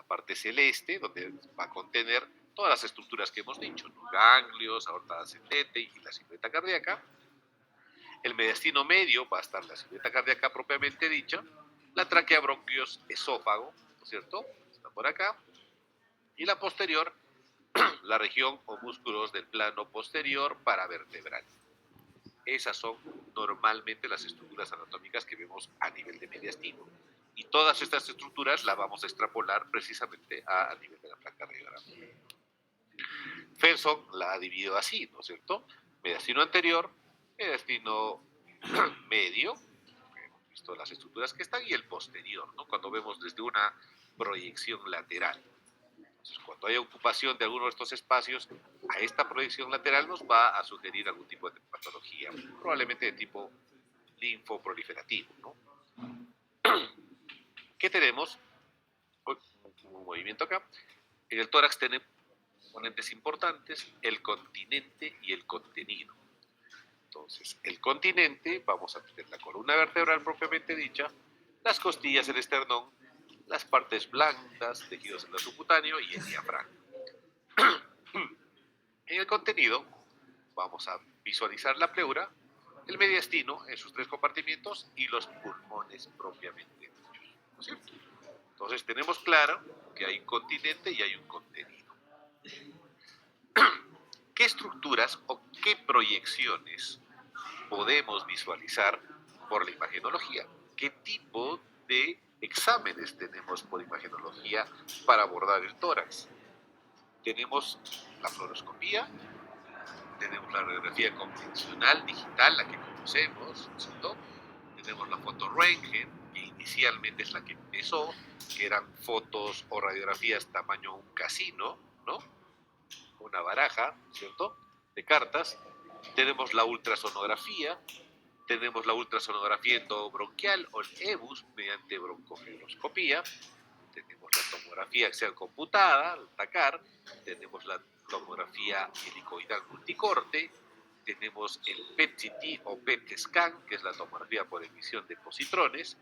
parte celeste, donde va a contener todas las estructuras que hemos dicho, ¿no? Ganglios, aorta ascendente y la silueta cardíaca. El mediastino medio va a estar la silueta cardíaca propiamente dicha, la tráquea, bronquios, esófago, ¿no es cierto? Está por acá. Y la posterior, la región o músculos del plano posterior paravertebral. Esas son normalmente las estructuras anatómicas que vemos a nivel de mediastino. Y todas estas estructuras las vamos a extrapolar precisamente a nivel de la placa radiográfica. Felson la ha dividido así, ¿no es cierto? Mediastino anterior, mediastino medio, hemos visto las estructuras que están, y el posterior, ¿no? Cuando vemos desde una proyección lateral. Entonces, cuando hay ocupación de alguno de estos espacios, a esta proyección lateral nos va a sugerir algún tipo de patología, probablemente de tipo linfoproliferativo, ¿no? ¿Qué tenemos? Un movimiento acá. En el tórax tenemos componentes importantes, el continente y el contenido. Entonces, el continente, vamos a tener la columna vertebral propiamente dicha, las costillas, el esternón, las partes blandas, tejidos subcutáneo y el diafragma. En el contenido, vamos a visualizar la pleura, el mediastino en sus 3 compartimientos y los pulmones propiamente dichos, ¿no es cierto? Entonces tenemos claro que hay un continente y hay un contenido. ¿Qué estructuras o qué proyecciones podemos visualizar por la imagenología? ¿Qué tipo de exámenes tenemos por imagenología para abordar el tórax? Tenemos la fluoroscopía, tenemos la radiografía convencional digital, la que conocemos, ¿cierto? Tenemos la fotoröntgen, que inicialmente es la que empezó, que eran fotos o radiografías tamaño un casino, ¿no? Una baraja, ¿cierto? De cartas. Tenemos la ultrasonografía, tenemos la ultrasonografía endobronquial o el EBUS mediante broncofibroscopía, tenemos la tomografía axial computada, el TACAR, tenemos la tomografía helicoidal multicorte, tenemos el PET-CT o PET-SCAN, que es la tomografía por emisión de positrones,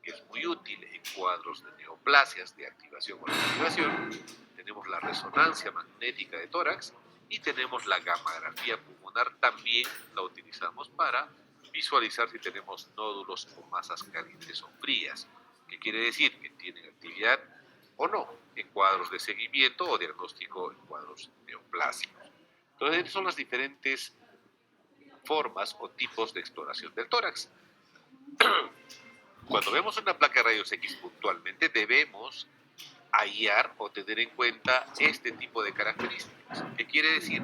que es muy útil en cuadros de neoplasias, de activación o desactivación. Tenemos la resonancia magnética de tórax y tenemos la gammagrafía pulmonar, también la utilizamos para visualizar si tenemos nódulos o masas calientes o frías, que quiere decir que tienen actividad o no en cuadros de seguimiento o diagnóstico en cuadros neoplásicos. Entonces, estas son las diferentes formas o tipos de exploración del tórax. Cuando vemos una placa de rayos X puntualmente, debemos hallar o tener en cuenta este tipo de características. ¿Qué quiere decir?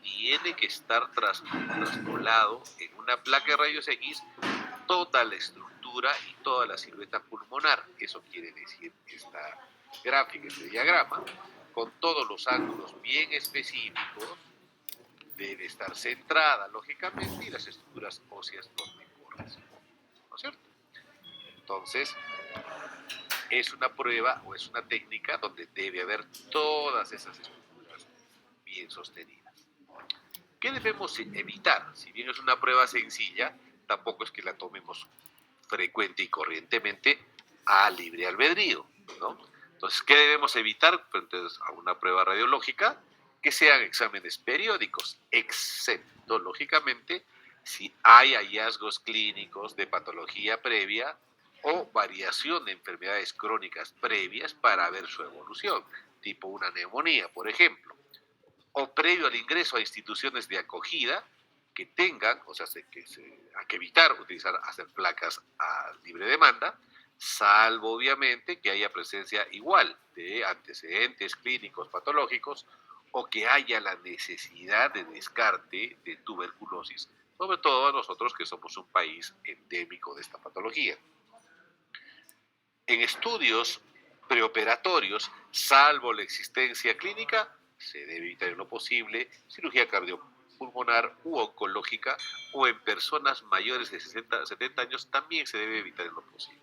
Tiene que estar traspolado en una placa de rayos X toda la estructura y toda la silueta pulmonar. Eso quiere decir esta gráfica, este diagrama, con todos los ángulos bien específicos, debe estar centrada, lógicamente, y las estructuras óseas donde corresponden, ¿no es cierto? Entonces, es una prueba o es una técnica donde debe haber todas esas estructuras bien sostenidas. ¿Qué debemos evitar? Si bien es una prueba sencilla, tampoco es que la tomemos frecuente y corrientemente a libre albedrío, ¿no? Entonces, ¿qué debemos evitar frente a una prueba radiológica? Que sean exámenes periódicos, excepto, lógicamente, si hay hallazgos clínicos de patología previa o variación de enfermedades crónicas previas para ver su evolución, tipo una neumonía, por ejemplo, o previo al ingreso a instituciones de acogida que tengan, o sea, hay que evitar utilizar, hacer placas a libre demanda, salvo obviamente que haya presencia igual de antecedentes clínicos patológicos o que haya la necesidad de descarte de tuberculosis, sobre todo nosotros que somos un país endémico de esta patología. En estudios preoperatorios, salvo la existencia clínica, se debe evitar en lo posible cirugía cardiopulmonar u oncológica, o en personas mayores de 70 años también se debe evitar en lo posible.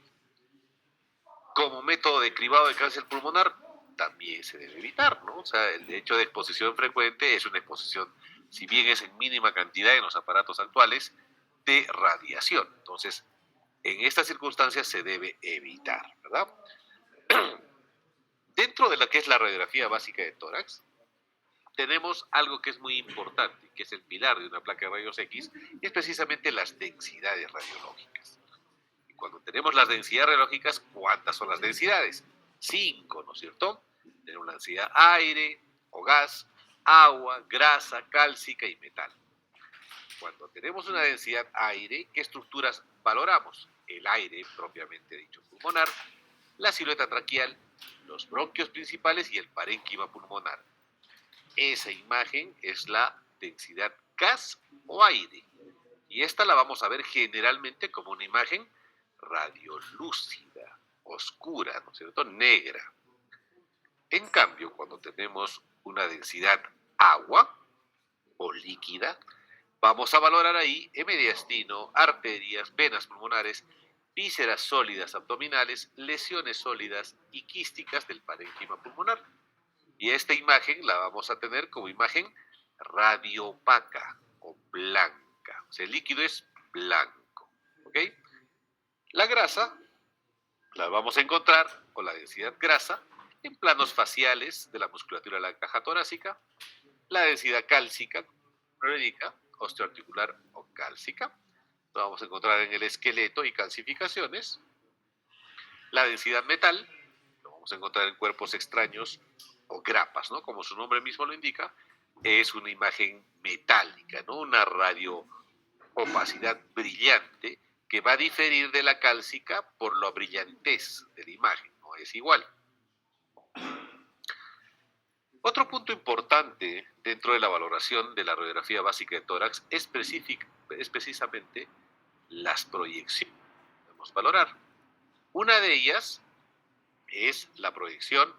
Como método de cribado de cáncer pulmonar también se debe evitar, ¿no? O sea, el hecho de exposición frecuente es una exposición, si bien es en mínima cantidad en los aparatos actuales, de radiación. Entonces, en estas circunstancias se debe evitar, ¿verdad? Dentro de lo que es la radiografía básica de tórax, tenemos algo que es muy importante, que es el pilar de una placa de rayos X, y es precisamente las densidades radiológicas. Y cuando tenemos las densidades radiológicas, ¿cuántas son las densidades? 5, ¿no es cierto? Tenemos la densidad aire o gas, agua, grasa, cálcica y metal. Cuando tenemos una densidad aire, ¿qué estructuras valoramos? El aire propiamente dicho pulmonar, la silueta traqueal, los bronquios principales y el parénquima pulmonar. Esa imagen es la densidad gas o aire. Y esta la vamos a ver generalmente como una imagen radiolúcida, oscura, ¿no es cierto? Negra. En cambio, cuando tenemos una densidad agua o líquida, vamos a valorar ahí mediastino, arterias, venas pulmonares, vísceras sólidas abdominales, lesiones sólidas y quísticas del parénquima pulmonar. Y esta imagen la vamos a tener como imagen radiopaca o blanca. O sea, el líquido es blanco. ¿Ok? La grasa la vamos a encontrar, o la densidad grasa, en planos faciales de la musculatura de la caja torácica, la densidad cálcica, osteoarticular o cálcica, lo vamos a encontrar en el esqueleto y calcificaciones, la densidad metal, lo vamos a encontrar en cuerpos extraños o grapas, ¿no? Como su nombre mismo lo indica, es una imagen metálica, ¿no? Una radioopacidad brillante que va a diferir de la cálcica por la brillantez de la imagen, no es igual. Otro punto importante dentro de la valoración de la radiografía básica de tórax es precisamente las proyecciones que debemos valorar. Una de ellas es la proyección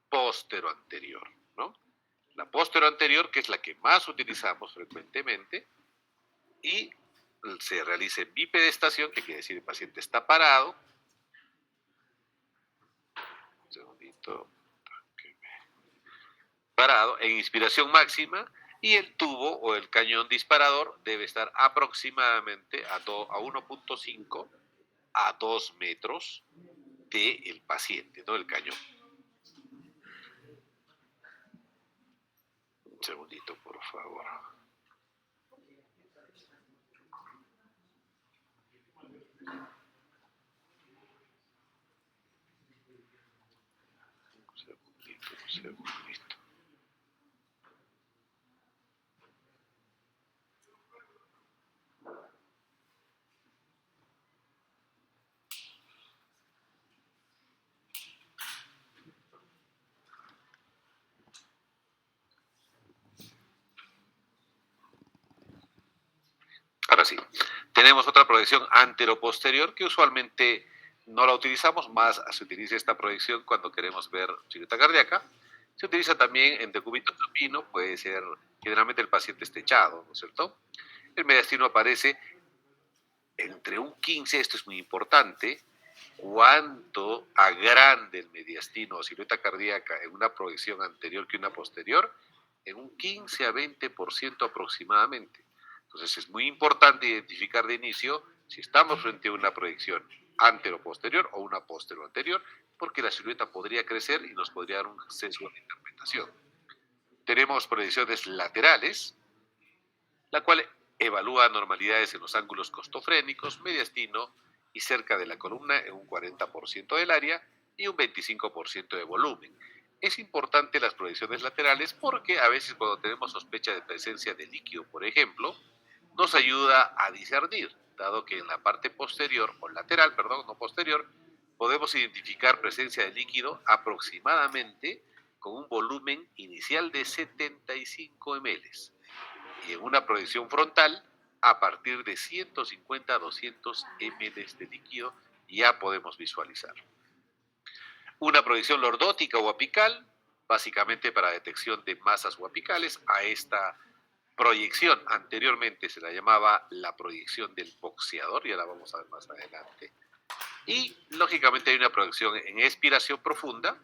póstero-anterior, ¿no? La póstero-anterior, que es la que más utilizamos frecuentemente, y se realiza en bipedestación, que quiere decir el paciente está parado. Un segundito. Parado en inspiración máxima, y el tubo o el cañón disparador debe estar aproximadamente a 1.5 a 2 metros del paciente, ¿no? El cañón. Un segundito, por favor. Un segundito. Ahora sí, tenemos otra proyección antero-posterior que usualmente no la utilizamos, más se utiliza esta proyección cuando queremos ver silueta cardíaca. Se utiliza también en decúbito supino, puede ser generalmente el paciente está echado, ¿no es cierto? El mediastino aparece entre un 15, esto es muy importante, cuánto agrande el mediastino o silueta cardíaca en una proyección anterior que una posterior, en un 15 a 20% aproximadamente. Entonces es muy importante identificar de inicio si estamos frente a una proyección antero-posterior o una posterior-anterior, porque la silueta podría crecer y nos podría dar un sesgo de interpretación. Tenemos proyecciones laterales, la cual evalúa normalidades en los ángulos costofrénicos, mediastino y cerca de la columna en un 40% del área y un 25% de volumen. Es importante las proyecciones laterales porque a veces cuando tenemos sospecha de presencia de líquido, por ejemplo, nos ayuda a discernir, dado que en la parte posterior, o lateral, perdón, no posterior, podemos identificar presencia de líquido aproximadamente con un volumen inicial de 75 ml. Y en una proyección frontal, a partir de 150 a 200 ml de líquido, ya podemos visualizar. Una proyección lordótica o apical, básicamente para detección de masas o apicales. A esta proyección anteriormente se la llamaba la proyección del boxeador, ya la vamos a ver más adelante. Y lógicamente hay una proyección en expiración profunda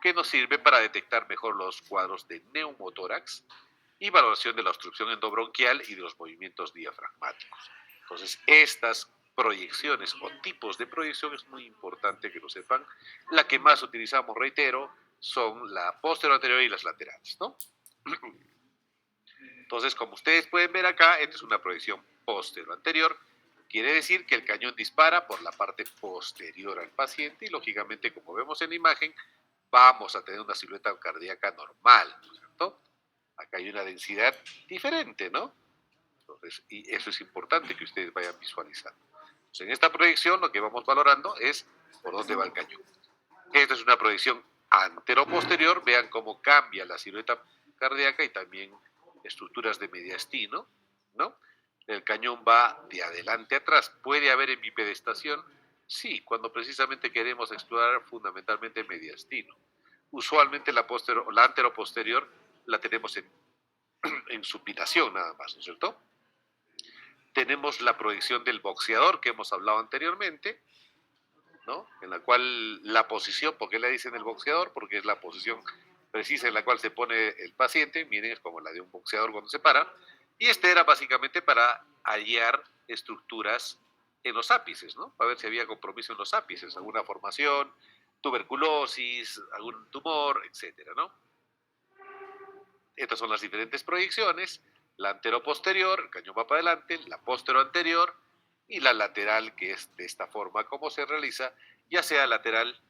que nos sirve para detectar mejor los cuadros de neumotórax y valoración de la obstrucción endobronquial y de los movimientos diafragmáticos. Entonces, estas proyecciones o tipos de proyección es muy importante que lo sepan. La que más utilizamos, reitero, son la posterior anterior y las laterales, ¿no? Entonces, como ustedes pueden ver acá, esta es una proyección posterior anterior. Quiere decir que el cañón dispara por la parte posterior al paciente y, lógicamente, como vemos en la imagen, vamos a tener una silueta cardíaca normal, ¿no es cierto? Acá hay una densidad diferente, ¿no? Entonces, y eso es importante que ustedes vayan visualizando. Entonces, en esta proyección lo que vamos valorando es por dónde va el cañón. Esta es una proyección antero-posterior. Vean cómo cambia la silueta cardíaca y también estructuras de mediastino, ¿no? El cañón va de adelante a atrás. ¿Puede haber en bipedestación? Sí, cuando precisamente queremos explorar fundamentalmente mediastino. Usualmente la antero-posterior la tenemos en supinación nada más, ¿no es cierto? Tenemos la proyección del boxeador que hemos hablado anteriormente, ¿no? En la cual la posición, ¿por qué le dicen el boxeador? Porque es la posición precisa en la cual se pone el paciente, miren, es como la de un boxeador cuando se para, y este era básicamente para hallar estructuras en los ápices, ¿no? Para ver si había compromiso en los ápices, alguna formación, tuberculosis, algún tumor, etcétera, ¿no? Estas son las diferentes proyecciones, la antero-posterior, el cañón va para adelante, la posterior-anterior y la lateral, que es de esta forma como se realiza, ya sea lateral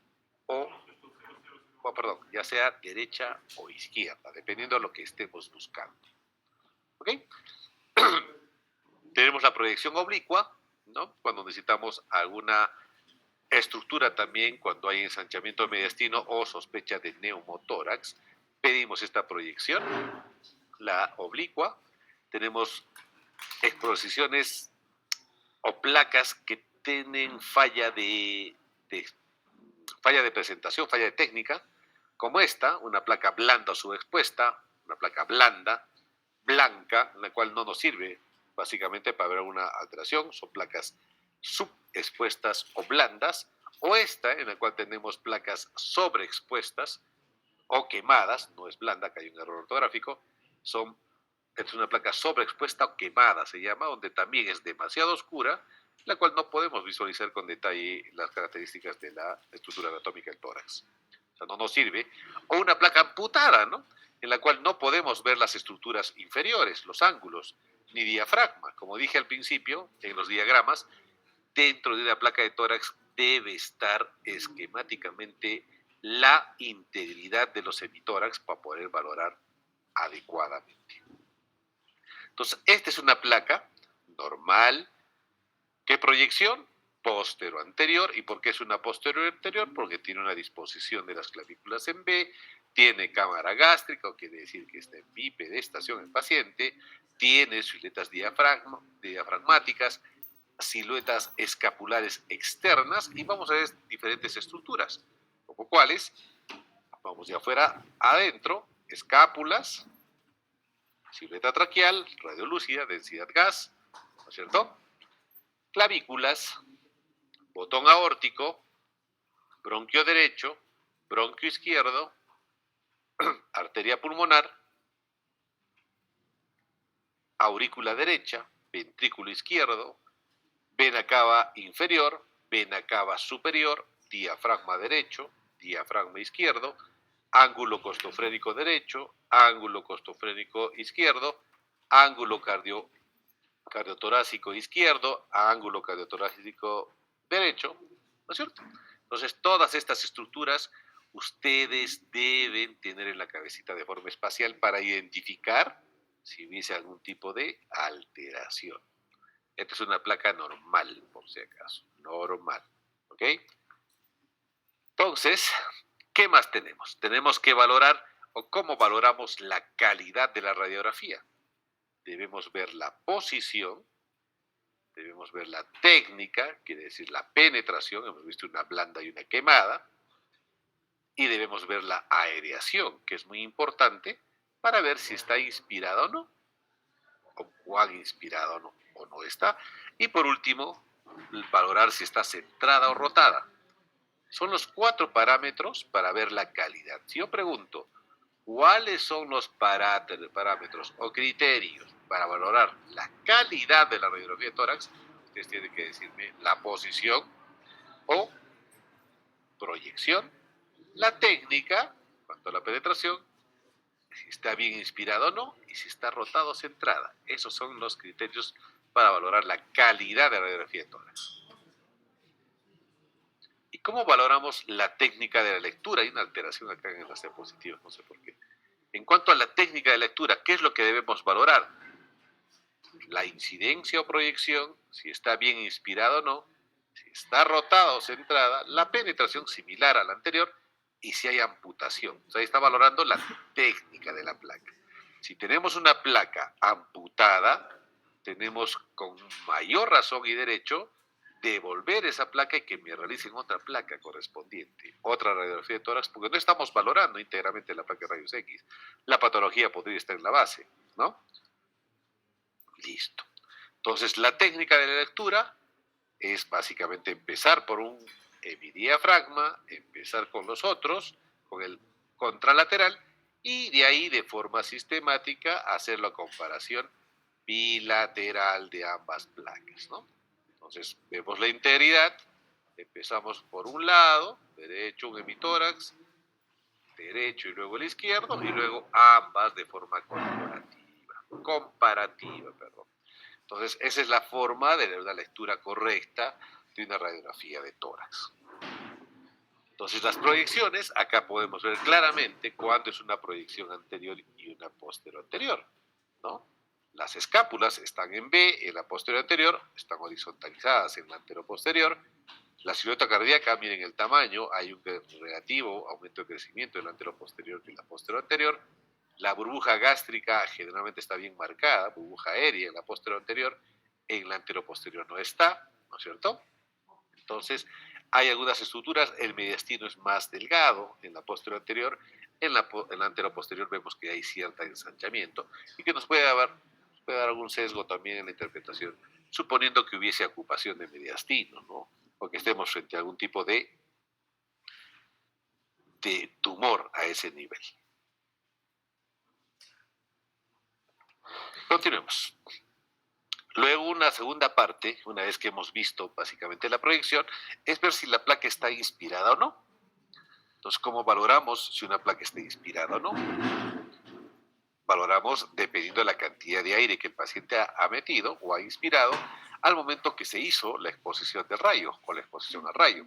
perdón, ya sea derecha o izquierda, dependiendo de lo que estemos buscando. ¿Ok? Tenemos la proyección oblicua, ¿no? Cuando necesitamos alguna estructura también, cuando hay ensanchamiento mediastino o sospecha de neumotórax, pedimos esta proyección, la oblicua. Tenemos exposiciones o placas que tienen falla de presentación, falla de técnica, como esta, una placa blanda o subexpuesta, una placa blanda, blanca, la cual no nos sirve básicamente para ver una alteración, son placas subexpuestas o blandas, o esta, en la cual tenemos placas sobreexpuestas o quemadas, no es blanda, que hay un error ortográfico, es una placa sobreexpuesta o quemada, se llama, donde también es demasiado oscura, la cual no podemos visualizar con detalle las características de la estructura anatómica del tórax. O sea, no nos sirve. O una placa amputada, ¿no? En la cual no podemos ver las estructuras inferiores, los ángulos, ni diafragma. Como dije al principio, en los diagramas, dentro de una placa de tórax debe estar esquemáticamente la integridad de los hemitórax para poder valorar adecuadamente. Entonces, esta es una placa normal. ¿Qué proyección? Posterior anterior. ¿Y por qué es una posterior anterior? Porque tiene una disposición de las clavículas en B, tiene cámara gástrica, o quiere decir que está en bipedestación el paciente, tiene siluetas diafragmáticas, siluetas escapulares externas, y vamos a ver diferentes estructuras, como cuáles, vamos de afuera adentro, escápulas, silueta traqueal, radiolúcida, densidad gas, ¿no es cierto? Clavículas, botón aórtico, bronquio derecho, bronquio izquierdo, arteria pulmonar, aurícula derecha, ventrículo izquierdo, vena cava inferior, vena cava superior, diafragma derecho, diafragma izquierdo, ángulo costofrénico derecho, ángulo costofrénico izquierdo, ángulo cardiotorácico izquierdo, ángulo cardiotorácico derecho, ¿no es cierto? Entonces, todas estas estructuras ustedes deben tener en la cabecita de forma espacial para identificar si hubiese algún tipo de alteración. Esta es una placa normal, por si acaso, normal, ¿ok? Entonces, ¿qué más tenemos? Tenemos que valorar, o cómo valoramos la calidad de la radiografía. Debemos ver la posición, debemos ver la técnica, quiere decir la penetración, hemos visto una blanda y una quemada, y debemos ver la aereación, que es muy importante para ver si está inspirada o no, o cuán inspirada o no está. Y por último, valorar si está centrada o rotada. Son los 4 parámetros para ver la calidad. Si yo pregunto, ¿cuáles son los parámetros o criterios para valorar la calidad de la radiografía de tórax? Ustedes tienen que decirme la posición o proyección, la técnica cuanto a la penetración, si está bien inspirado o no, y si está rotado o centrada. Esos son los criterios para valorar la calidad de la radiografía de tórax. ¿Y cómo valoramos la técnica de la lectura? Hay una alteración acá en las diapositivas, no sé por qué. En cuanto a la técnica de lectura, ¿qué es lo que debemos valorar? La incidencia o proyección, si está bien inspirado o no, si está rotada o centrada, la penetración similar a la anterior y si hay amputación. O sea, ahí está valorando la técnica de la placa. Si tenemos una placa amputada, tenemos con mayor razón y derecho devolver esa placa y que me realicen otra placa correspondiente, otra radiografía de tórax, porque no estamos valorando íntegramente la placa de rayos X. La patología podría estar en la base, ¿no? Listo. Entonces, la técnica de la lectura es básicamente empezar por un hemidiafragma, empezar con los otros, con el contralateral, y de ahí de forma sistemática hacer la comparación bilateral de ambas placas, ¿no? Entonces, vemos la integridad, empezamos por un lado, derecho, un hemitórax, derecho y luego el izquierdo, y luego ambas de forma comparativa, perdón. Entonces, esa es la forma de una lectura correcta de una radiografía de tórax. Entonces, las proyecciones, acá podemos ver claramente cuándo es una proyección anterior y una posterior anterior, ¿no? Las escápulas están en B, en la posterior anterior, están horizontalizadas en la anteroposterior. La silueta cardíaca, miren el tamaño, hay un relativo aumento de crecimiento en la anteroposterior y en la posterior anterior. La burbuja gástrica generalmente está bien marcada, burbuja aérea en la posterior anterior, en la anteroposterior no está, ¿no es cierto? Entonces, hay algunas estructuras, el mediastino es más delgado en la posterior anterior, en la anteroposterior vemos que hay cierto ensanchamiento y que nos puede dar algún sesgo también en la interpretación, suponiendo que hubiese ocupación de mediastino, ¿no? O que estemos frente a algún tipo de tumor a ese nivel. Continuemos. Luego, una segunda parte, una vez que hemos visto básicamente la proyección, es ver si la placa está inspirada o no. Entonces, ¿cómo valoramos si una placa está inspirada o no? Valoramos dependiendo de la cantidad de aire que el paciente ha metido o ha inspirado al momento que se hizo la exposición del rayo o la exposición al rayo.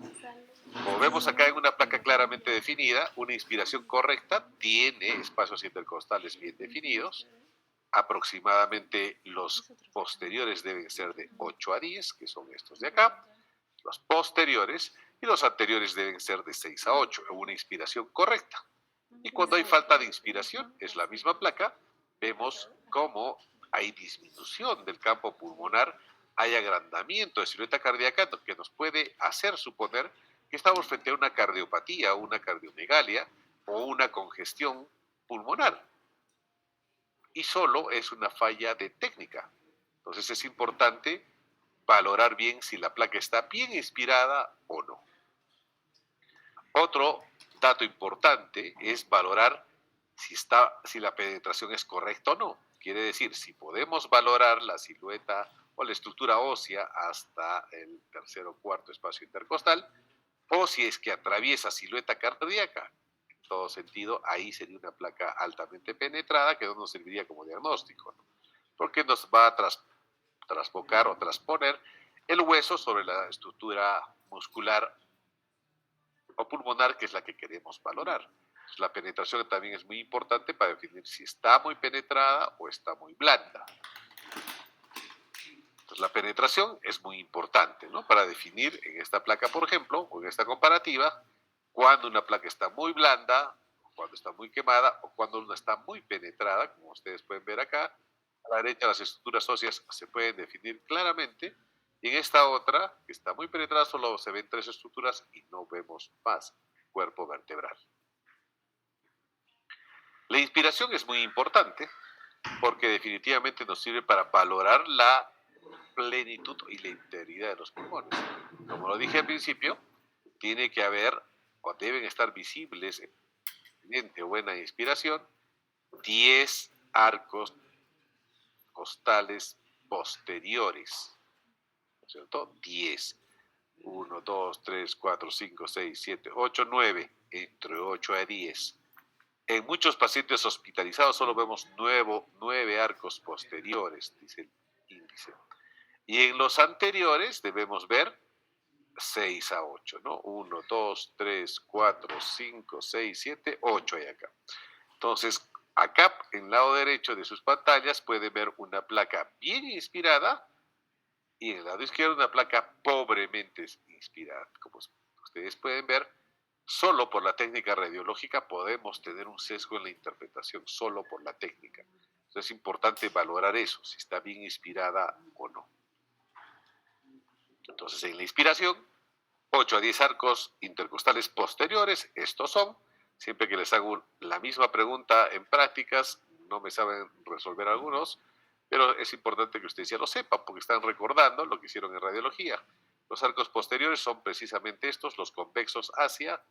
Como vemos acá en una placa claramente definida, una inspiración correcta tiene espacios intercostales bien definidos. Aproximadamente los posteriores deben ser de 8 a 10, que son estos de acá, los posteriores, y los anteriores deben ser de 6 a 8, en una inspiración correcta. Y cuando hay falta de inspiración, es la misma placa, vemos cómo hay disminución del campo pulmonar, hay agrandamiento de silueta cardíaca que nos puede hacer suponer que estamos frente a una cardiopatía, una cardiomegalia o una congestión pulmonar. Y solo es una falla de técnica. Entonces es importante valorar bien si la placa está bien inspirada o no. Otro dato importante es valorar si la penetración es correcta o no. Quiere decir, si podemos valorar la silueta o la estructura ósea hasta el tercer o cuarto espacio intercostal, o si es que atraviesa silueta cardíaca. En todo sentido, ahí sería una placa altamente penetrada que no nos serviría como diagnóstico, ¿no? Porque nos va a trasbocar o transponer el hueso sobre la estructura muscular o pulmonar, que es la que queremos valorar. La penetración también es muy importante para definir si está muy penetrada o está muy blanda. Entonces, la penetración es muy importante, ¿no? Para definir en esta placa, por ejemplo, o en esta comparativa, cuando una placa está muy blanda, o cuando está muy quemada, o cuando una está muy penetrada, como ustedes pueden ver acá. A la derecha las estructuras óseas se pueden definir claramente, y en esta otra, que está muy penetrada, solo se ven 3 estructuras y no vemos más cuerpo vertebral. La inspiración es muy importante porque definitivamente nos sirve para valorar la plenitud y la integridad de los pulmones. Como lo dije al principio, tiene que haber o deben estar visibles en excelente o buena inspiración 10 arcos costales posteriores, ¿no es cierto? 10. 1, 2, 3, 4, 5, 6, 7, 8, 9, entre 8 a 10. En muchos pacientes hospitalizados solo vemos 9 arcos posteriores, dice el índice. Y en los anteriores debemos ver 6 a 8, ¿no? 1, 2, 3, 4, 5, 6, 7, 8 hay acá. Entonces, acá en el lado derecho de sus pantallas pueden ver una placa bien inspirada y en el lado izquierdo una placa pobremente inspirada. Como ustedes pueden ver, solo por la técnica radiológica podemos tener un sesgo en la interpretación, solo por la técnica. Entonces es importante valorar eso, si está bien inspirada o no. Entonces en la inspiración, 8 a 10 arcos intercostales posteriores, estos son, siempre que les hago la misma pregunta en prácticas, no me saben resolver algunos, pero es importante que ustedes ya lo sepan, porque están recordando lo que hicieron en radiología. Los arcos posteriores son precisamente estos, los convexos hacia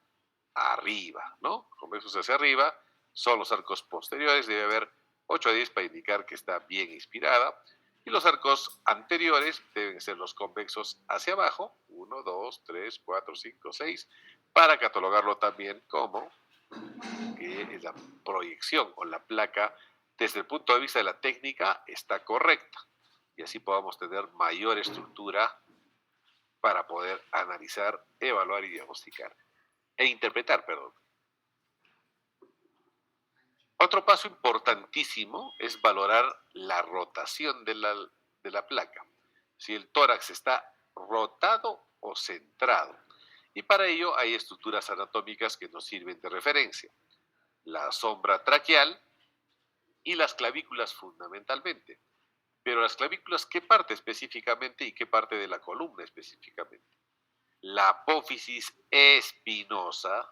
arriba, ¿no? Convexos hacia arriba son los arcos posteriores, debe haber 8 a 10 para indicar que está bien inspirada. Y los arcos anteriores deben ser los convexos hacia abajo, 1, 2, 3, 4, 5, 6, para catalogarlo también como que la proyección o la placa, desde el punto de vista de la técnica, está correcta. Y así podamos tener mayor estructura para poder analizar, evaluar y diagnosticar. E interpretar, perdón. Otro paso importantísimo es valorar la rotación de la placa. Si el tórax está rotado o centrado. Y para ello hay estructuras anatómicas que nos sirven de referencia. La sombra traqueal y las clavículas fundamentalmente. Pero las clavículas, ¿qué parte específicamente y qué parte de la columna específicamente? La apófisis espinosa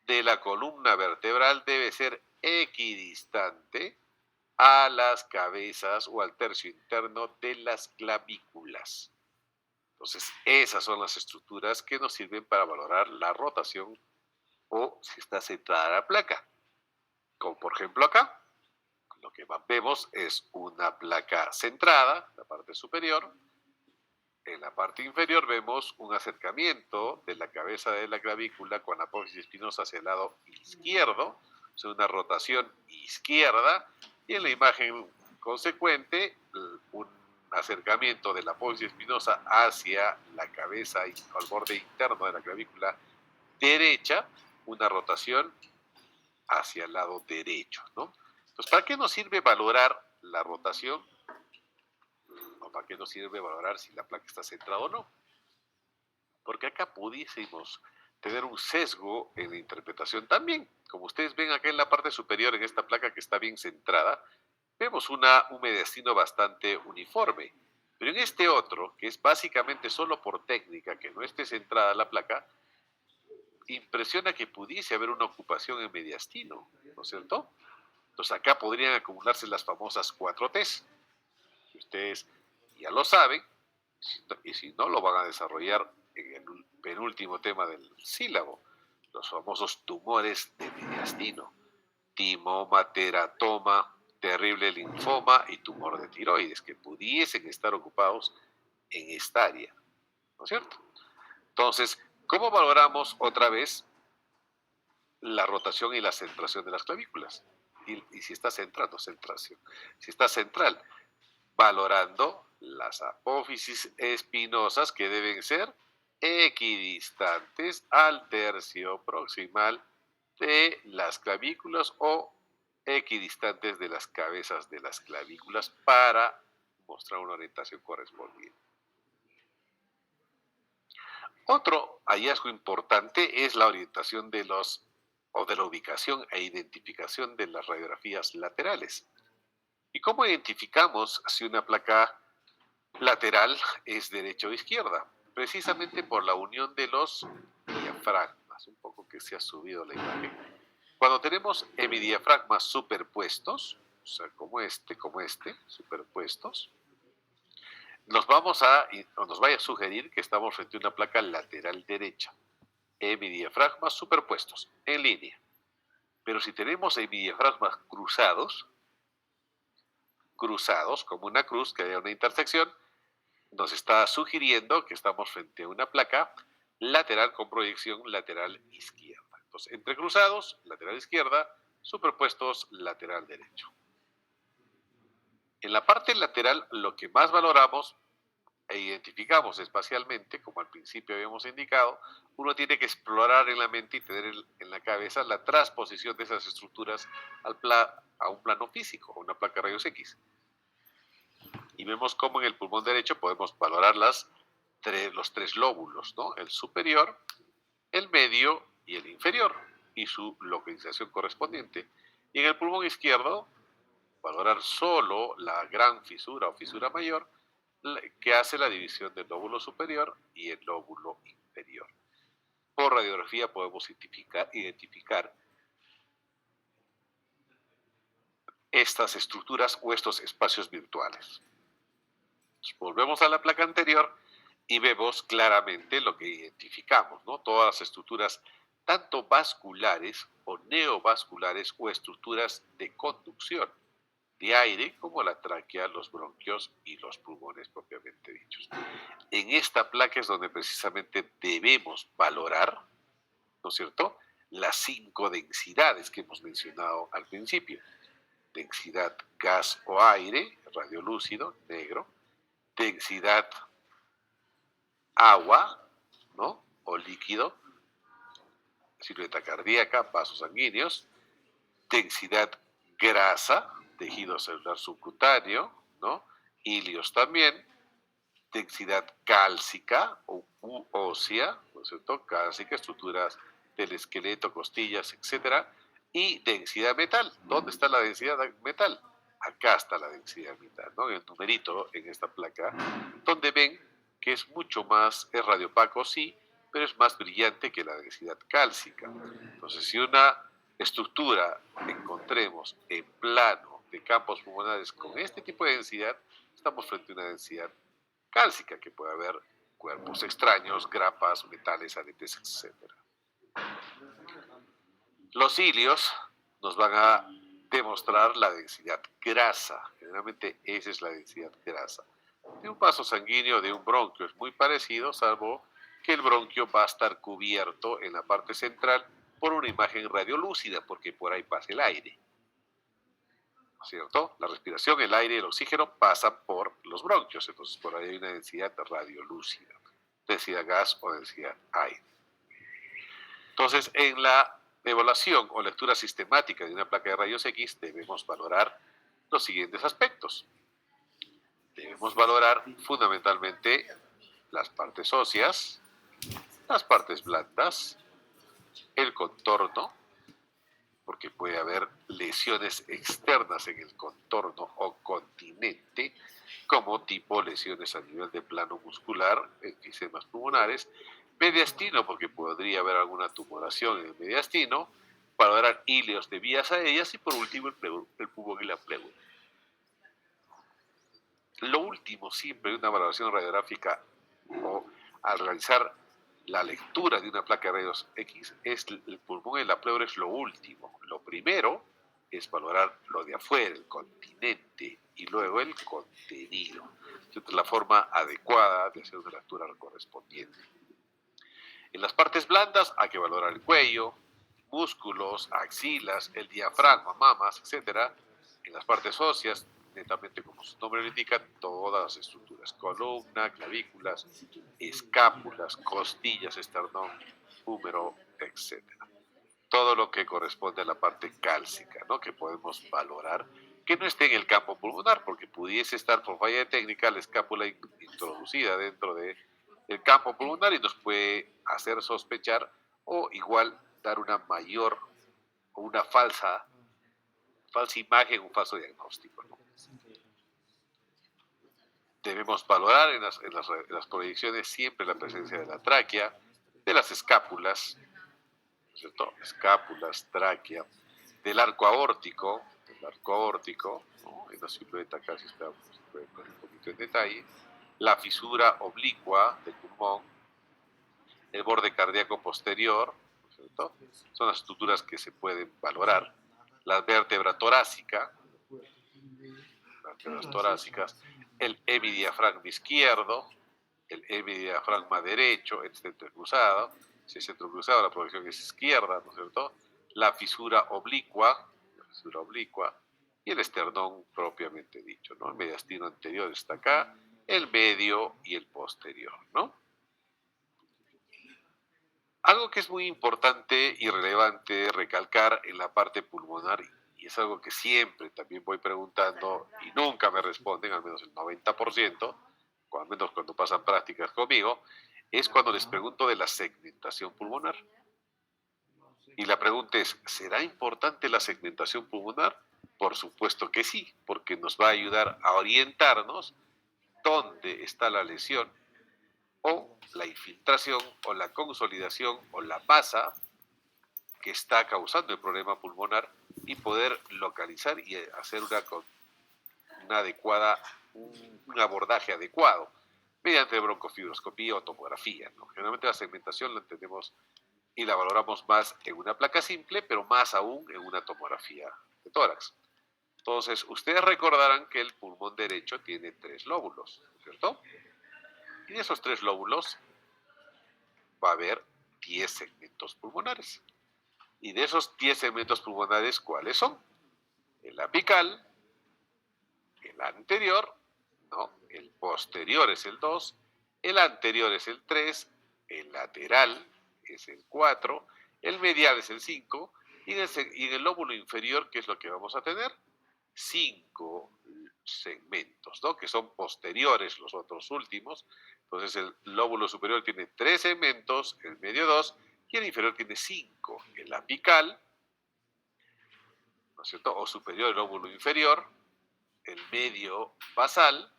de la columna vertebral debe ser equidistante a las cabezas o al tercio interno de las clavículas. Entonces, esas son las estructuras que nos sirven para valorar la rotación o si está centrada la placa. Como por ejemplo acá, lo que vemos es una placa centrada, la parte superior. En la parte inferior vemos un acercamiento de la cabeza de la clavícula con apófisis espinosa hacia el lado izquierdo, o sea, una rotación izquierda, y en la imagen consecuente, un acercamiento de la apófisis espinosa hacia la cabeza y al borde interno de la clavícula derecha, una rotación hacia el lado derecho, ¿no? Entonces, ¿para qué nos sirve valorar la rotación? ¿O para qué nos sirve valorar si la placa está centrada o no? Porque acá pudiésemos tener un sesgo en la interpretación también. Como ustedes ven acá en la parte superior, en esta placa que está bien centrada, vemos un mediastino bastante uniforme. Pero en este otro, que es básicamente solo por técnica, que no esté centrada la placa, impresiona que pudiese haber una ocupación en mediastino, ¿no es cierto? Entonces acá podrían acumularse las famosas 4Ts. Ustedes ya lo saben, y si no, lo van a desarrollar en el penúltimo tema del sílabo, los famosos tumores de mediastino, timoma, teratoma, terrible linfoma y tumor de tiroides, que pudiesen estar ocupados en esta área, ¿no es cierto? Entonces, ¿cómo valoramos otra vez la rotación y la centración de las clavículas? Y si está centrado, centración. Si está central, valorando las apófisis espinosas que deben ser equidistantes al tercio proximal de las clavículas o equidistantes de las cabezas de las clavículas para mostrar una orientación correspondiente. Otro hallazgo importante es la orientación de la ubicación e identificación de las radiografías laterales. ¿Y cómo identificamos si una placa lateral es derecha o izquierda? Precisamente por la unión de los diafragmas, un poco que se ha subido la imagen. Cuando tenemos hemidiafragmas superpuestos, o sea, como este, superpuestos, nos vaya a sugerir que estamos frente a una placa lateral derecha. Hemidiafragmas superpuestos, en línea. Pero si tenemos hemidiafragmas cruzados, como una cruz, que haya una intersección, nos está sugiriendo que estamos frente a una placa lateral con proyección lateral izquierda. Entonces, entre cruzados, lateral izquierda, superpuestos lateral derecho. En la parte lateral, lo que más valoramos e identificamos espacialmente, como al principio habíamos indicado, uno tiene que explorar en la mente y tener en la cabeza la transposición de esas estructuras a un plano físico, a una placa de rayos X. Y vemos cómo en el pulmón derecho podemos valorar los tres lóbulos, ¿no? El superior, el medio y el inferior, y su localización correspondiente. Y en el pulmón izquierdo, valorar solo la gran fisura o fisura mayor, que hace la división del lóbulo superior y el lóbulo inferior. Por radiografía podemos identificar estas estructuras o estos espacios virtuales. Entonces, volvemos a la placa anterior y vemos claramente lo que identificamos, ¿no? Todas las estructuras, tanto vasculares o neovasculares o estructuras de conducción de aire, como la tráquea, los bronquios y los pulmones propiamente dichos. En esta placa es donde precisamente debemos valorar, ¿no es cierto?, las 5 densidades que hemos mencionado al principio. Densidad gas o aire, radiolúcido, negro. Densidad agua, ¿no?, o líquido, silueta cardíaca, vasos sanguíneos. Densidad grasa, tejido celular subcutáneo, ¿no?, hilios también. Densidad cálcica o ósea, ¿no es cierto?, cálcica, estructuras del esqueleto, costillas, etcétera. Y densidad metal. ¿Dónde está la densidad metal? Acá está la densidad metal, ¿no?, en el numerito en esta placa, donde ven que es mucho más, es radiopaco, sí, pero es más brillante que la densidad cálcica. Entonces, si una estructura encontremos en plano de campos pulmonares con este tipo de densidad, estamos frente a una densidad cálcica, que puede haber cuerpos extraños, grapas, metales, aretes, etc. Los hilios nos van a demostrar la densidad grasa. Generalmente esa es la densidad grasa. De un vaso sanguíneo de un bronquio es muy parecido, salvo que el bronquio va a estar cubierto en la parte central por una imagen radiolúcida, porque por ahí pasa el aire, ¿cierto? La respiración, el aire, el oxígeno pasa por los bronquios, entonces por ahí hay una densidad radiolúcida, densidad gas o densidad aire. Entonces, en la evaluación o lectura sistemática de una placa de rayos X debemos valorar los siguientes aspectos. Debemos valorar fundamentalmente las partes óseas, las partes blandas, el contorno, porque puede haber lesiones externas en el contorno o continente, como tipo lesiones a nivel de plano muscular, enfisemas pulmonares, mediastino, porque podría haber alguna tumoración en el mediastino, valorar hilios de vías aéreas y por último el pulmón y la pleura. Lo último siempre de una valoración radiográfica o al realizar la lectura de una placa de rayos X es el pulmón y la pleura, es lo último. Lo primero es valorar lo de afuera, el continente, y luego el contenido. Esta es la forma adecuada de hacer una lectura correspondiente. En las partes blandas hay que valorar el cuello, músculos, axilas, el diafragma, mamas, etc. En las partes óseas, netamente como su nombre lo indica, todas las estructuras, columna, clavículas, escápulas, costillas, esternón, húmero, etc. Todo lo que corresponde a la parte cálcica, ¿no?, que podemos valorar, que no esté en el campo pulmonar, porque pudiese estar por falla de técnica la escápula introducida dentro del campo pulmonar y nos puede hacer sospechar o igual dar una mayor o una falsa imagen, un falso diagnóstico, ¿no? Debemos valorar en las proyecciones siempre la presencia de la tráquea, de las escápulas, ¿cierto?, escápulas, tráquea, del arco aórtico, ¿no?, en la silueta casi está un poquito en detalle, la fisura oblicua del pulmón, el borde cardíaco posterior, ¿cierto?, son las estructuras que se pueden valorar, la vértebra torácica, vértebras torácicas, el hemidiafragma izquierdo, el hemidiafragma derecho, el centro cruzado. Si es centro cruzado, la proyección es izquierda, ¿no es cierto? La fisura oblicua, fisura oblicua, y el esternón propiamente dicho, ¿no? El mediastino anterior está acá, el medio y el posterior, ¿no? Algo que es muy importante y relevante recalcar en la parte pulmonar, y es algo que siempre también voy preguntando y nunca me responden, al menos el 90%, o al menos cuando pasan prácticas conmigo, es cuando les pregunto de la segmentación pulmonar. Y la pregunta es, ¿será importante la segmentación pulmonar? Por supuesto que sí, porque nos va a ayudar a orientarnos dónde está la lesión o la infiltración o la consolidación o la masa que está causando el problema pulmonar y poder localizar y hacer un abordaje adecuado mediante broncofibroscopía o tomografía, ¿no? Generalmente la segmentación la entendemos y la valoramos más en una placa simple, pero más aún en una tomografía de tórax. Entonces, ustedes recordarán que el pulmón derecho tiene 3 lóbulos, ¿cierto? Y de esos 3 lóbulos va a haber 10 segmentos pulmonares. Y de esos 10 segmentos pulmonares, ¿cuáles son? El apical, el anterior, ¿no? El posterior es el 2, el anterior es el 3, el lateral es el 4, el medial es el 5, y en el lóbulo inferior, ¿qué es lo que vamos a tener? 5 segmentos, ¿no? Que son posteriores los otros últimos. Entonces el lóbulo superior tiene 3 segmentos, el medio 2, y el inferior tiene 5. El apical, ¿no es cierto? O superior, el lóbulo inferior, el medio basal,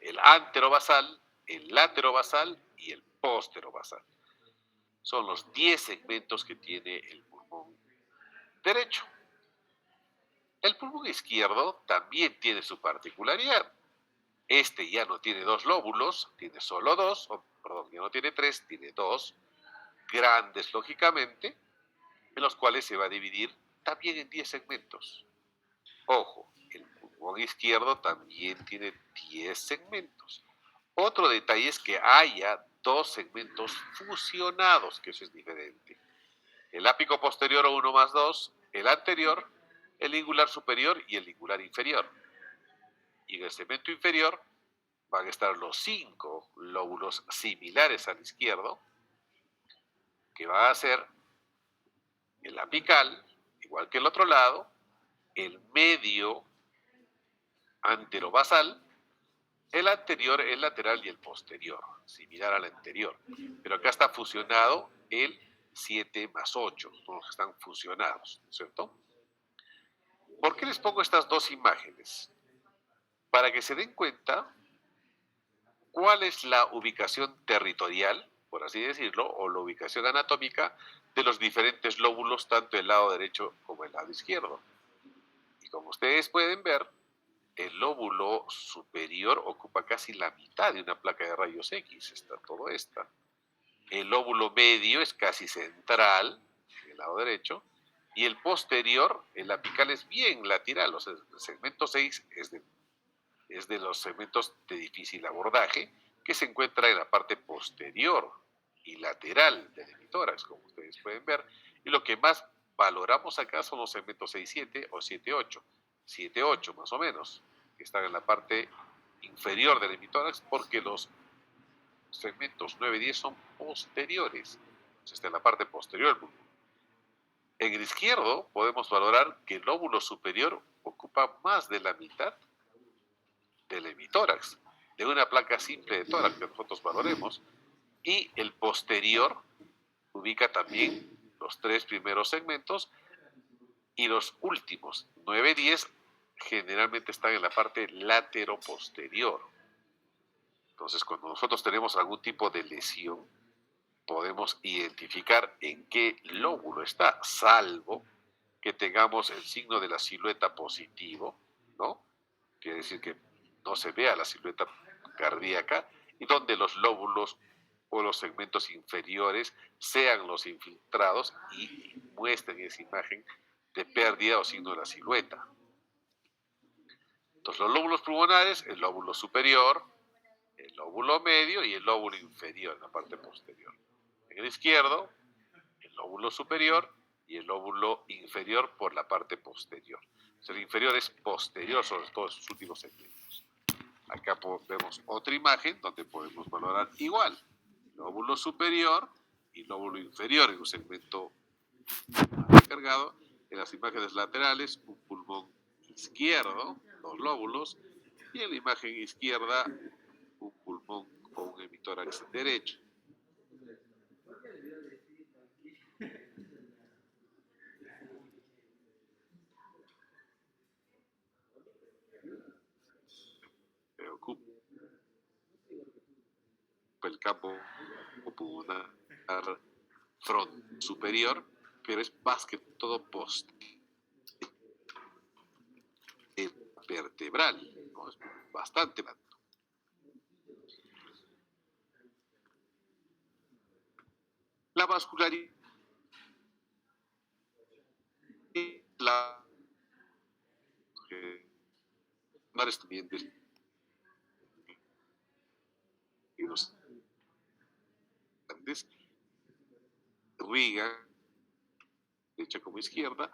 el anterobasal, el laterobasal y el posterobasal. Son los 10 segmentos que tiene el pulmón derecho. El pulmón izquierdo también tiene su particularidad. Este ya no tiene 2 lóbulos, tiene solo 2, perdón, ya no tiene 3, tiene 2, grandes lógicamente, en los cuales se va a dividir también en 10 segmentos. Ojo, el pulmón izquierdo también tiene 10 segmentos. Otro detalle es que haya 2 segmentos fusionados, que eso es diferente. El ápico posterior o 1 más 2, el anterior, el lingular superior y el lingular inferior. Y en el segmento inferior van a estar los 5 lóbulos similares al izquierdo, que va a ser el apical, igual que el otro lado, el medio anterobasal, el anterior, el lateral y el posterior, similar al anterior. Pero acá está fusionado el 7 más 8, todos están fusionados, ¿cierto? ¿Por qué les pongo estas dos imágenes? Para que se den cuenta cuál es la ubicación territorial, por así decirlo, o la ubicación anatómica de los diferentes lóbulos, tanto el lado derecho como el lado izquierdo. Y como ustedes pueden ver, el lóbulo superior ocupa casi la mitad de una placa de rayos X, está todo esta. El lóbulo medio es casi central, en el lado derecho, y el posterior, el apical, es bien lateral, o sea, el segmento 6 es de los segmentos de difícil abordaje, que se encuentra en la parte posterior y lateral del hemitórax, como ustedes pueden ver, y lo que más valoramos acá son los segmentos 6-7 o 7-8, 7-8 más o menos, que están en la parte inferior del hemitórax, porque los segmentos 9-10 son posteriores, entonces está en la parte posterior del pulmón. En el izquierdo podemos valorar que el lóbulo superior ocupa más de la mitad del hemitórax, de una placa simple de tórax que nosotros valoremos, y el posterior ubica también los 3 primeros segmentos, y los últimos 9-10 generalmente están en la parte lateroposterior. Entonces, cuando nosotros tenemos algún tipo de lesión, podemos identificar en qué lóbulo está, salvo que tengamos el signo de la silueta positivo, ¿no? Quiere decir que no se vea la silueta cardíaca y donde los lóbulos o los segmentos inferiores sean los infiltrados y muestren esa imagen de pérdida o signo de la silueta. Entonces, los lóbulos pulmonares, el lóbulo superior, el lóbulo medio y el lóbulo inferior, en la parte posterior. En el izquierdo, el lóbulo superior y el lóbulo inferior por la parte posterior. O sea, el inferior es posterior sobre todos sus últimos segmentos. Acá vemos otra imagen donde podemos valorar igual, lóbulo superior y lóbulo inferior en un segmento cargado. En las imágenes laterales, un pulmón izquierdo, dos lóbulos, y en la imagen izquierda, un pulmón con un hemitórax derecho. Ocupa el campo pulmonar front superior, pero es más que todo vertebral, ¿no? Es bastante alto. La vascularidad, la estudiantes y los grandes irrigan derecha como izquierda.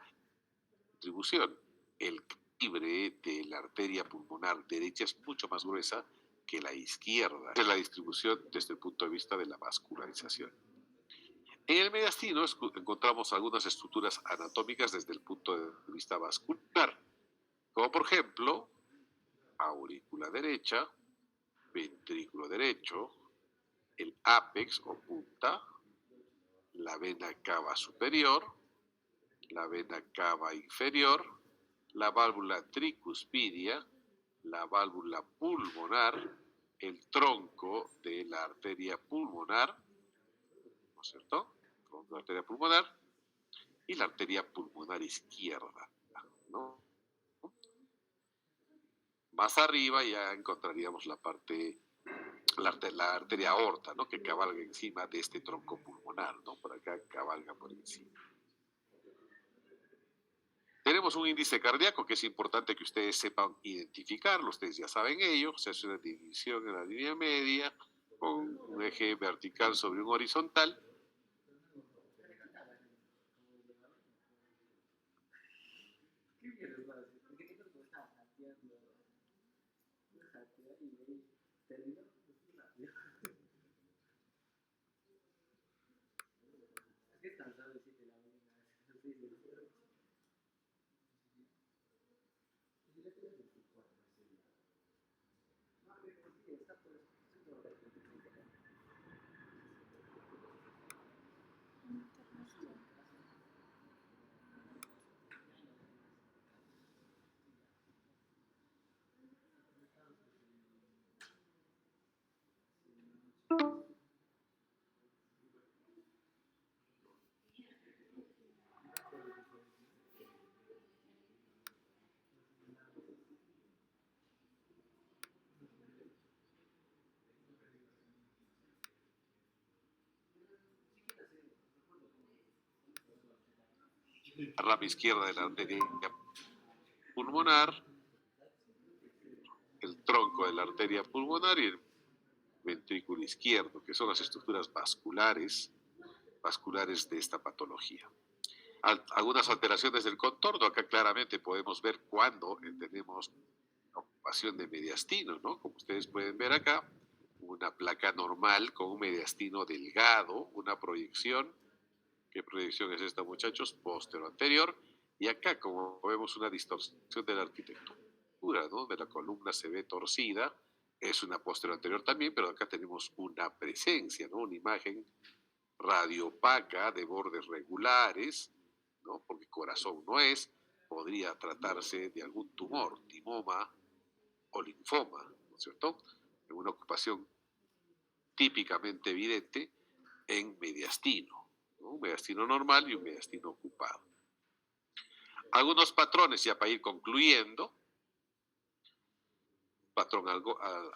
Distribución: el calibre de la arteria pulmonar derecha es mucho más gruesa que la izquierda. Es la distribución desde el punto de vista de la vascularización. En el mediastino encontramos algunas estructuras anatómicas desde el punto de vista vascular, como por ejemplo aurícula derecha, ventrículo derecho, el ápex o punta, la vena cava superior, la vena cava inferior, la válvula tricuspidia, la válvula pulmonar, el tronco de la arteria pulmonar, ¿no es cierto? El tronco de la arteria pulmonar y la arteria pulmonar izquierda, ¿no? Más arriba ya encontraríamos la arteria aorta, ¿no? Que cabalga encima de este tronco pulmonar, ¿no? Por acá cabalga por encima. Tenemos un índice cardíaco que es importante que ustedes sepan identificarlo, ustedes ya saben ello, se hace una división en la línea media con un eje vertical sobre un horizontal. La rama izquierda de la arteria pulmonar, el tronco de la arteria pulmonar y el ventrículo izquierdo, que son las estructuras vasculares de esta patología. Algunas alteraciones del contorno, acá claramente podemos ver cuando tenemos ocupación de mediastino, ¿no? Como ustedes pueden ver acá, una placa normal con un mediastino delgado, una proyección. ¿Qué proyección es esta, muchachos? Postero-anterior. Y acá, como vemos, una distorsión de la arquitectura, ¿no? De la columna se ve torcida. Es una postero-anterior también, pero acá tenemos una presencia, ¿no? Una imagen radiopaca de bordes regulares, ¿no? Porque corazón no es. Podría tratarse de algún tumor, timoma o linfoma, ¿no es cierto? En una ocupación típicamente evidente en mediastino, ¿no? Un mediastino normal y un mediastino ocupado. Algunos patrones, ya para ir concluyendo: patrón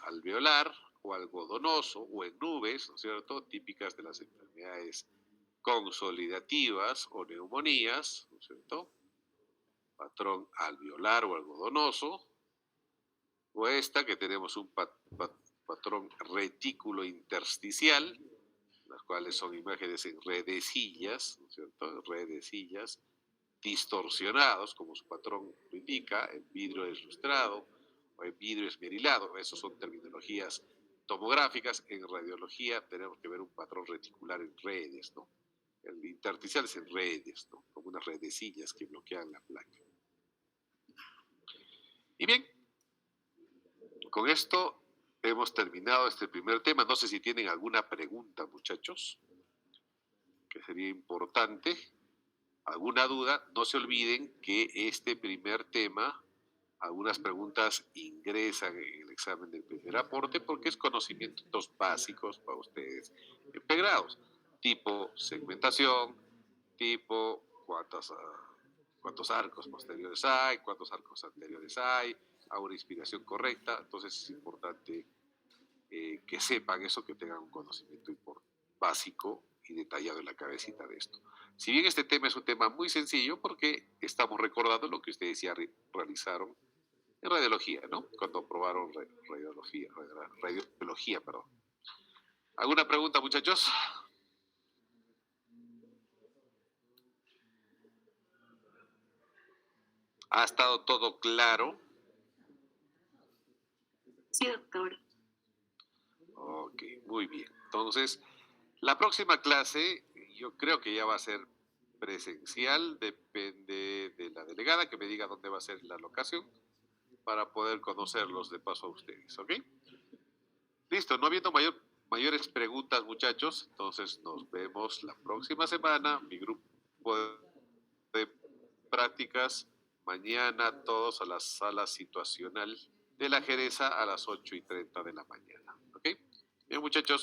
alveolar o algodonoso o en nubes, ¿no es cierto?, típicas de las enfermedades consolidativas o neumonías, ¿no es cierto? Patrón alveolar o algodonoso, o esta que tenemos un patrón retículo intersticial, las cuales son imágenes en redecillas, ¿no es cierto? Redecillas, distorsionados, como su patrón lo indica, en vidrio deslustrado o en vidrio esmerilado. Esas son terminologías tomográficas. En radiología tenemos que ver un patrón reticular en redes, ¿no? El intersticial es en redes, ¿no? Como unas redecillas que bloquean la placa. Y bien, con esto hemos terminado este primer tema. No sé si tienen alguna pregunta, muchachos, que sería importante. ¿Alguna duda? No se olviden que este primer tema, algunas preguntas ingresan en el examen del primer aporte porque es conocimientos básicos para ustedes en pregrados, tipo segmentación, tipo cuántos arcos posteriores hay, cuántos arcos anteriores hay, a una inspiración correcta. Entonces es importante que sepan eso, que tengan un conocimiento básico y detallado en la cabecita de esto. Si bien este tema es un tema muy sencillo porque estamos recordando lo que ustedes ya realizaron en radiología, ¿no? Cuando aprobaron radiología, perdón. ¿Alguna pregunta, muchachos? ¿Ha estado todo claro? Sí, doctor. Ok, muy bien. Entonces, la próxima clase yo creo que ya va a ser presencial, depende de la delegada que me diga dónde va a ser la locación para poder conocerlos de paso a ustedes, ¿ok? Listo, no habiendo mayores preguntas, muchachos, entonces nos vemos la próxima semana. Mi grupo de prácticas, mañana todos a la sala situacional de la Jereza a las 8:30 de la mañana, ¿ok? Bien, muchachos.